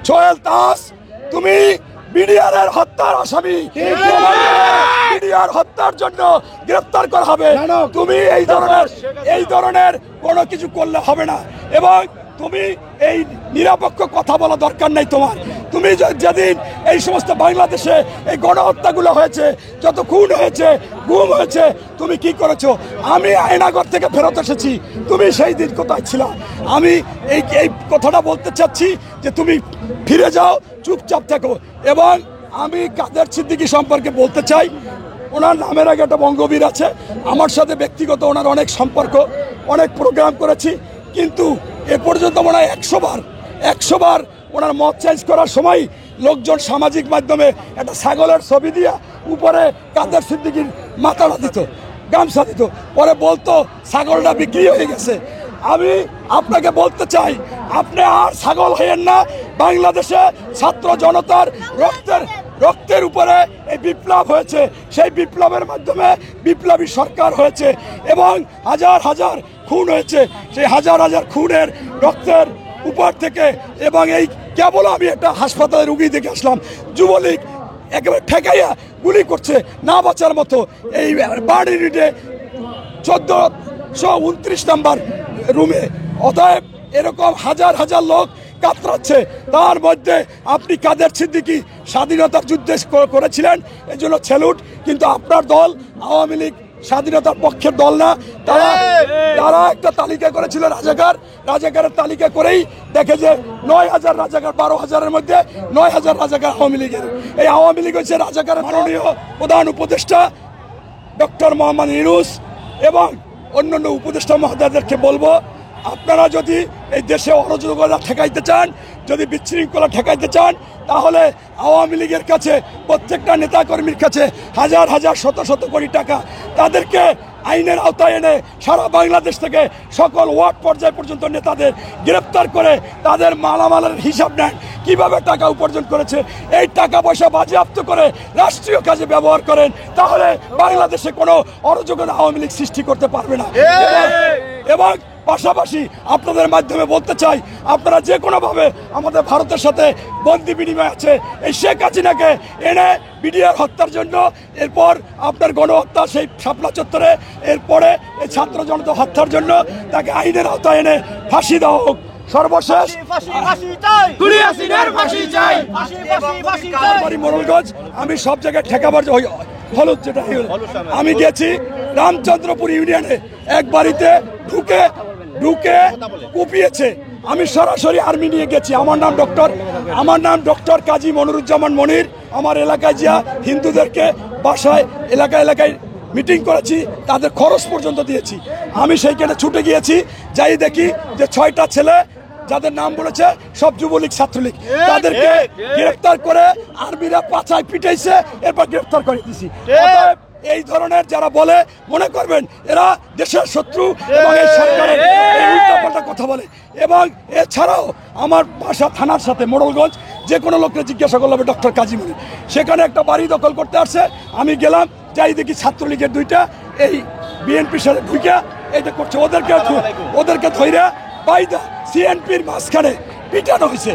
সোহেল দাস তুমি বিডিআর এর হত্যার আসামি, বিডিআর হত্যার জন্য গ্রেফতার করা হবে। তুমি এই ধরনের কোনো কিছু করলে হবে না, এবং তুমি এই নিরপেক্ষ কথা বলা দরকার নাই তোমার। তুমি যেদিন এই সমস্ত বাংলাদেশে এই গণহত্যাগুলো হয়েছে, যত খুন হয়েছে, গুম হয়েছে, তুমি কি করেছো? আমি আয়নাগর থেকে ফেরত এসেছি, তুমি সেই দিন কোথায় ছিল? আমি এই কথাটা বলতে চাচ্ছি যে তুমি ফিরে যাও, চুপচাপ থাকো। এবং আমি কাদের সিদ্দিকী সম্পর্কে বলতে চাই, ওনার নামের আগে একটা বঙ্গবীর আছে। আমার সাথে ব্যক্তিগত ওনার অনেক সম্পর্ক, অনেক প্রোগ্রাম করেছি, কিন্তু এ পর্যন্ত মনে হয় 100 বার ওনার মত চেঞ্জ করার সময় লোকজন সামাজিক মাধ্যমে একটা ছাগলের ছবি দিয়ে উপরে কাদের সিদ্দিকীর মাথাটা দিত, গামছা দিত, পরে বলতো ছাগলটা বিক্রি হয়ে গেছে। আমি আপনাকে বলতে চাই, আপনি আর ছাগল হইয়েন না। বাংলাদেশে ছাত্র জনতার রক্তের উপরে এই বিপ্লব হয়েছে, সেই বিপ্লবের মাধ্যমে বিপ্লবী সরকার হয়েছে এবং হাজার হাজার খুন হয়েছে। সেই হাজার হাজার খুনের রক্তের উপর থেকে, এবং এই কেবল আমি একটা হাসপাতালে রুগী দেখে আসলাম, যুবলীগ একেবারে ঠেকাইয়া গুলি করছে না বাঁচার মতো। এই বাড়ি রিডে 1429 নম্বর রুমে। অতএব এরকম হাজার হাজার লোক কাতরাচ্ছে। তার মধ্যে আপনি কাদের সিদ্দিকী স্বাধীনতার যুদ্ধে করেছিলেন, এই জন্য স্যালুট। কিন্তু আপনার দল আওয়ামী লীগ স্বাধীনতার পক্ষের দল না। তারা একটা তালিকা করেছিল রাজাকারের তালিকা করেই দেখে যে 9000 রাজাকার, 12,000-এর মধ্যে 9000 রাজাকার আওয়ামী লীগের। এই আওয়ামী লীগ হচ্ছে রাজাকারের মাননীয় প্রধান উপদেষ্টা ডক্টর মোহাম্মদ ইউনূস এবং অন্যান্য উপদেষ্টা মহোদয়দেরকে বলবো, আপনারা যদি এই দেশে অরাজকতা ঠেকাইতে চান, যদি বিশৃঙ্খলা ঠেকাইতে চান, তাহলে আওয়ামী লীগের কাছে, প্রত্যেকটা নেতাকর্মীর কাছে হাজার হাজার শত শত কোটি টাকা, তাদেরকে আইনের আওতায় এনে সারা বাংলাদেশ থেকে সকল ওয়ার্ড পর্যায় পর্যন্ত নেতাদের গ্রেপ্তার করে তাদের মালামালের হিসাব নেন, কিভাবে টাকা উপার্জন করেছে। এই টাকা পয়সা বাজেয়াপ্ত করে রাষ্ট্রীয় কাজে ব্যবহার করেন, তাহলে বাংলাদেশে কোনো অরাজকতা আওয়ামী লীগ সৃষ্টি করতে পারবে না। এবং পাশাপাশি আপনাদের মাধ্যমে বলতে চাই, আপনারা যে কোনোভাবে আমাদের ভারতের সাথে বন্দি বিনিময় আছে, এই শেখ হাসিনাকে এনে বিডিআর হত্যার জন্য, এরপর আপনার গণহত্যা সেই শাপলা চত্বরে, এরপরে এই ছাত্র জনতা হত্যার জন্য তাকে আইনের আওতায় এনে ফাঁসি দেওয়া হোক। সর্বশেষ মোড়লগঞ্জ, আমি সব জায়গায় ঠেকাবার হলুদ যেটা আমি গেছি রামচন্দ্রপুর ইউনিয়নে, এক বাড়িতে ঢুকে কুপিয়েছে। আমি সরাসরি আর্মি নিয়ে গেছি। আমার নাম ডক্টর কাজী মনিরুজ্জামান মনির। আমার এলাকায় যা হিন্দুদেরকে বাসায় এলাকায় মিটিং করেছি, তাদের খরচ পর্যন্ত দিয়েছি। আমি সেইখানে ছুটে গিয়েছি, যাই দেখি যে 6টা ছেলে যাদের নাম বলেছে সব যুবলীগ ছাত্রলীগ, তাদেরকে গ্রেফতার করে আর্মিরা পাছায় পিটাইছে, এরপর গ্রেফতার করে দিয়েছি। এই ধরনের যারা বলে, মনে করবেন এরা দেশের শত্রু এবং এই সরকারের উল্টাপাল্টা কথা বলে। এবং এছাড়াও আমার বাসা থানার সাথে মোড়লগঞ্জ, যে কোনো লোককে জিজ্ঞাসা করলে হবে ডক্টর কাজী মনির। সেখানে একটা বাড়ি দখল করতে আসছে, আমি গেলাম, যাই দেখি ছাত্রলীগের 2টা এই বিএনপির সাথে ঢুকে এটা করছে। ওদেরকে ধৈর্য বাইদা সিএনপির মাঝখানে পিটানো হয়েছে।